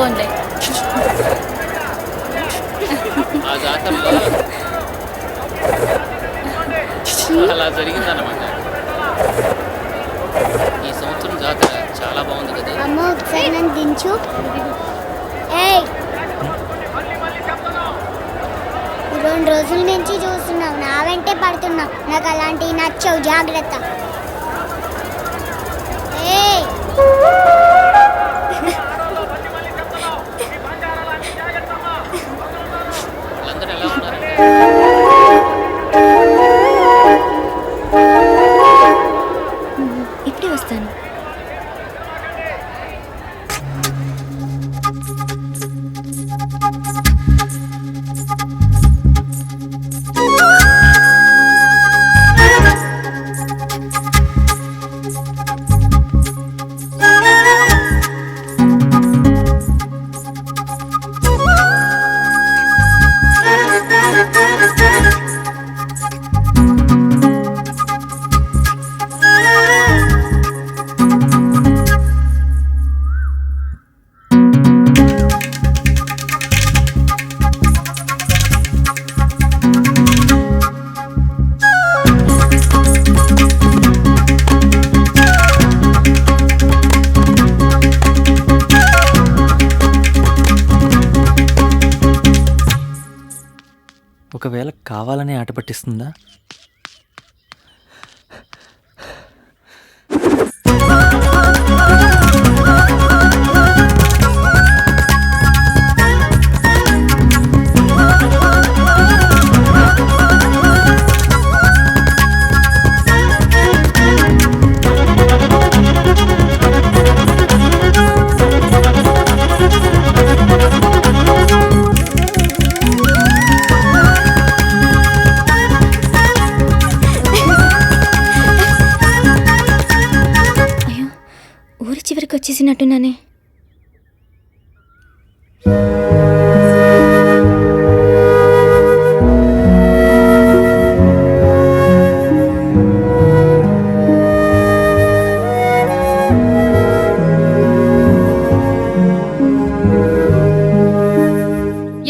పోన్లే. ఆ జాతరలో అలా జరిగిందన్నమాట. ఈ సంవత్సరం జాతర చాలా బాగుంది కదా. అమ్మో ఒకసారి నన్ను దించు. ఏయ్ 2 రోజుల నుంచి చూస్తున్నావు, నా వెంటే పడుతున్నావు. నాకు అలాంటివి నచ్చవు, జాగ్రత్త. ఏయ్ వాళ్ళందరూ ఎలా ఉన్నారు? ఇప్పుడే వస్తాను. ఒకవేళ కావాలని ఆట పట్టిస్తుందా? చివరికి వచ్చేసినట్టున్నానే.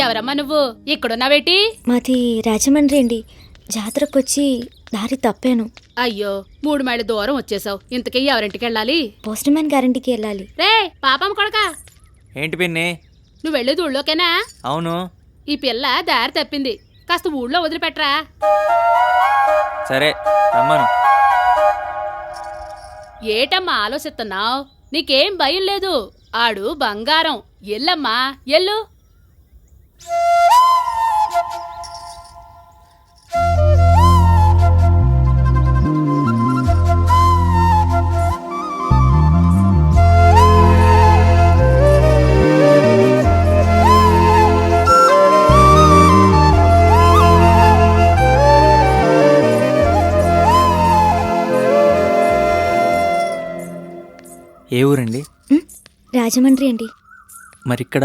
ఎవరమ్మా నువ్వు? ఇక్కడున్నావేటి? మాది రాజమండ్రి అండి. జాతరకొచ్చి దారి తప్పాను. అయ్యో 3 మైళ్ళ దూరం వచ్చేసావు. ఇంతకీ ఎవరింటికి వెళ్ళాలి? పోస్ట్ మ్యాన్ గారింటికి వెళ్ళాలి. రే పాపం కొడకా, ఏంటి పిన్ని? నువ్వు వెళ్ళేది ఊళ్ళోకేనా? అవును. ఈ పిల్ల దారి తప్పింది, కాస్త ఊళ్ళో వదిలిపెట్టరా. సరే రమ్మను. ఏటమ్మా ఆలోచిస్తున్నావు? నీకేం భయం లేదు, ఆడు బంగారం. ఎల్లమ్మా ఎల్లు. ఏ ఊరండి? రాజమండ్రి అండి. మరిక్కడ?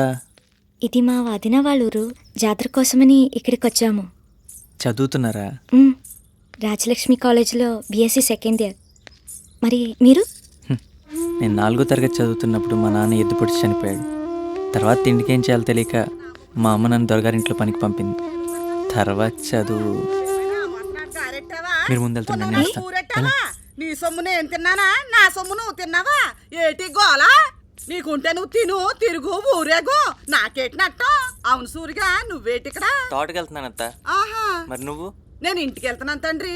ఇది మా వదిన వాళ్ళ ఊరు. జాతర కోసమని ఇక్కడికి వచ్చాము. చదువుతున్నారా? రాజలక్ష్మి కాలేజీలో BSc సెకండ్ ఇయర్. మరి మీరు? నేను 4వ తరగతి చదువుతున్నప్పుడు మా నాన్న ఎద్దు పొడిచి చనిపోయాడు. తర్వాత తిండికి ఏం చేయాలో తెలియక మా అమ్మ నన్ను దొరగారింట్లో పనికి పంపింది. తర్వాత చదువు. మీరు ముందెళ్తుండండి. నీ సొమ్మునే ఏం తిన్నానా? నా సొమ్ము నువ్వు తిన్నావా? ఏటి గోలా? నీకుంటే నువ్వు తిను, తిరుగు, ఊరేగు. నాకేటి నట్టం? అవును సూరిగా, నువ్వేటిక్కడ? తోటకెళ్తున్నానత్త. ఆహా, మరి నువ్వు? నేను ఇంటికి వెళ్తున్నాను తండ్రి.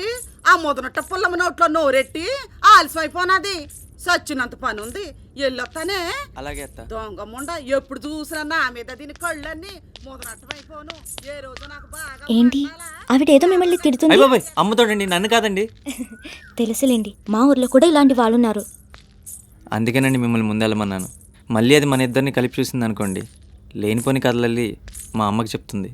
ఆ ముదనట్ట పుల్లమ్మ నోట్లో నోరెట్టి ఆలస్యమైపోనాది. సచ్చినంత పని ఉంది, ఎల్లొస్తానే. అలాగే అత్త. దొంగ ముండ, ఎప్పుడు చూసినా నా మీద దీని కళ్ళన్నీ ముదనట్టమైపోను. ఏ రోజు నాకు బాగా ఏంటి ఆవిడేదో మిమ్మల్ని తిడుతుంది? అమ్మతోడండి, నన్ను కాదండి. తెలుసులేండి, మా ఊర్లో కూడా ఇలాంటి వాళ్ళు ఉన్నారు. అందుకేనండి మిమ్మల్ని ముందెళ్ళమన్నాను. మళ్ళీ అది మన ఇద్దరిని కలిపి చూసింది అనుకోండి, లేనిపోని కథలల్లి మా అమ్మకి చెప్తుంది.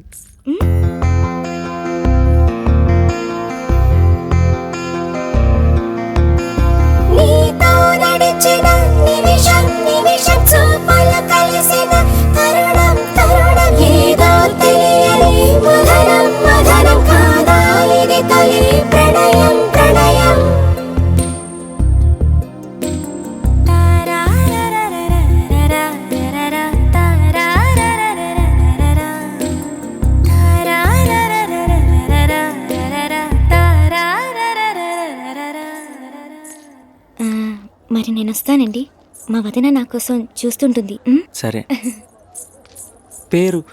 మరి నేను వస్తానండి. మా వదిన నా కోసం చూస్తుంటుంది. ఉమ్? సరే. పేరు